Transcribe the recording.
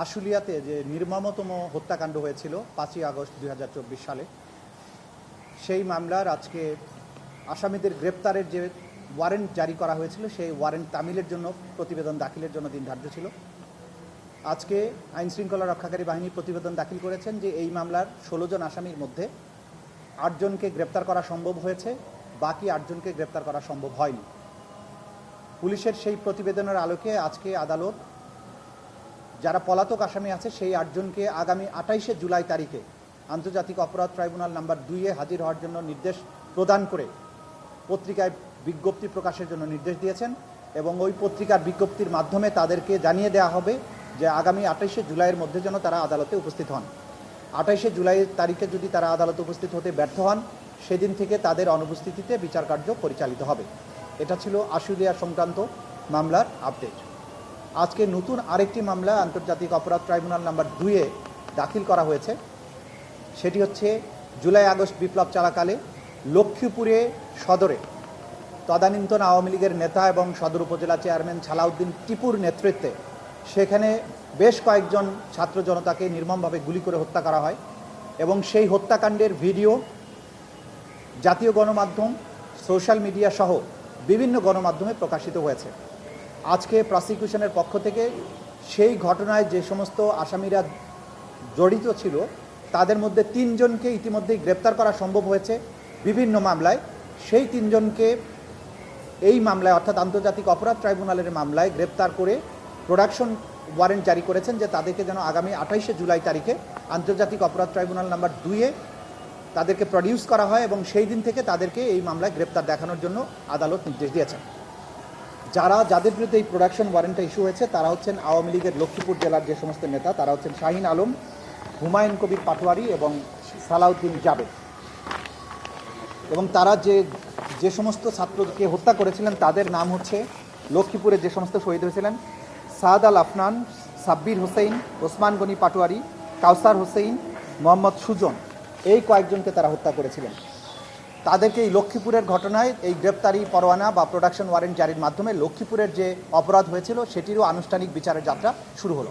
আশুলিয়াতে যে নির্মমতম হত্যাকাণ্ড হয়েছিল 5ই আগস্ট 2024 সালে, সেই মামলার আজকে আসামিদের গ্রেপ্তারের যে ওয়ারেন্ট জারি করা হয়েছিল, সেই ওয়ারেন্ট তামিলের জন্য প্রতিবেদন দাখিলের জন্য দিন ধার্য ছিল। আজকে আইনশৃঙ্খলা রক্ষাকারী বাহিনী প্রতিবেদন দাখিল করেছেন যে এই মামলার 16 জন আসামির মধ্যে 8 জনকে গ্রেপ্তার করা সম্ভব হয়েছে, বাকি 8 জনকে গ্রেপ্তার করা সম্ভব হয়নি। পুলিশের সেই প্রতিবেদনের আলোকে আজকে আদালত যারা পলাতক আসামি আছে সেই 8 জনকে আগামী 28শে জুলাই তারিখে আন্তর্জাতিক অপরাধ ট্রাইব্যুনাল নাম্বার 2-এ হাজির হওয়ার জন্য নির্দেশ প্রদান করে পত্রিকায় বিজ্ঞপ্তি প্রকাশের জন্য নির্দেশ দিয়েছেন এবং ওই পত্রিকার বিজ্ঞপ্তির মাধ্যমে তাদেরকে জানিয়ে দেওয়া হবে যে আগামী 28শে জুলাইয়ের মধ্যে যেন তারা আদালতে উপস্থিত হন। 28শে জুলাই তারিখে যদি তারা আদালতে উপস্থিত হতে ব্যর্থ হন, সেদিন থেকে তাদের অনুপস্থিতিতে বিচার কার্য পরিচালিত হবে। এটা ছিল আশুলিয়া সংক্রান্ত মামলার আপডেট। আজকে নতুন আরেকটি মামলা আন্তর্জাতিক অপরাধ ট্রাইব্যুনাল নাম্বার 2-এ দাখিল করা হয়েছে। সেটি হচ্ছে জুলাই আগস্ট বিপ্লব চলাকালে লক্ষ্মীপুরে সদরে তদানীন্তন আওয়ামী লীগের নেতা এবং সদর উপজেলা চেয়ারম্যান ছালাউদ্দিন টিপুর নেতৃত্বে সেখানে বেশ কয়েকজন ছাত্র জনতাকে নির্মমভাবে গুলি করে হত্যা করা হয় এবং সেই হত্যাকাণ্ডের ভিডিও জাতীয় গণমাধ্যম, সোশ্যাল মিডিয়া সহ বিভিন্ন গণমাধ্যমে প্রকাশিত হয়েছে। আজকে প্রসিকিউশনের পক্ষ থেকে সেই ঘটনায় যে সমস্ত আসামিরা জড়িত ছিল তাদের মধ্যে 3 জনকে ইতিমধ্যেই গ্রেপ্তার করা সম্ভব হয়েছে বিভিন্ন মামলায়। সেই 3 জনকে এই মামলায় অর্থাৎ আন্তর্জাতিক অপরাধ ট্রাইব্যুনালের মামলায় গ্রেপ্তার করে প্রোডাকশন ওয়ারেন্ট জারি করেছেন যে তাদেরকে যেন আগামী 28শে জুলাই তারিখে আন্তর্জাতিক অপরাধ ট্রাইব্যুনাল নাম্বার 2-এ তাদেরকে প্রডিউস করা হয় এবং সেই দিন থেকে তাদেরকে এই মামলায় গ্রেপ্তার দেখানোর জন্য আদালত নির্দেশ দিয়েছেন। যাদের বিরুদ্ধে এই প্রোডাকশন ওয়ারেন্টটা ইস্যু হয়েছে তারা হচ্ছেন আওয়ামী লীগের লক্ষ্মীপুর জেলার যে সমস্ত নেতা, তারা হচ্ছেন শাহিন আলম, হুমায়ুন কবির পাটোয়ারি এবং সালাউদ্দিন জাবেদ। এবং তারা যে সমস্ত ছাত্রকে হত্যা করেছিলেন তাদের নাম হচ্ছে লক্ষ্মীপুরে যে সমস্ত শহীদ হয়েছিলেন সাদ আল আফনান, সাব্বির হোসেন, ওসমান গনি পাটোয়ারি, কাউসার হোসেন, মোহাম্মদ সুজন, এই কয়েকজনকে তারা হত্যা করেছিলেন। তাদেরকে এই লক্ষ্মীপুরের ঘটনায় এই গ্রেপ্তারি পরোয়ানা বা প্রোডাকশন ওয়ারেন্ট জারির মাধ্যমে লক্ষ্মীপুরের যে অপরাধ হয়েছিল সেটিরও আনুষ্ঠানিক বিচারের যাত্রা শুরু হলো।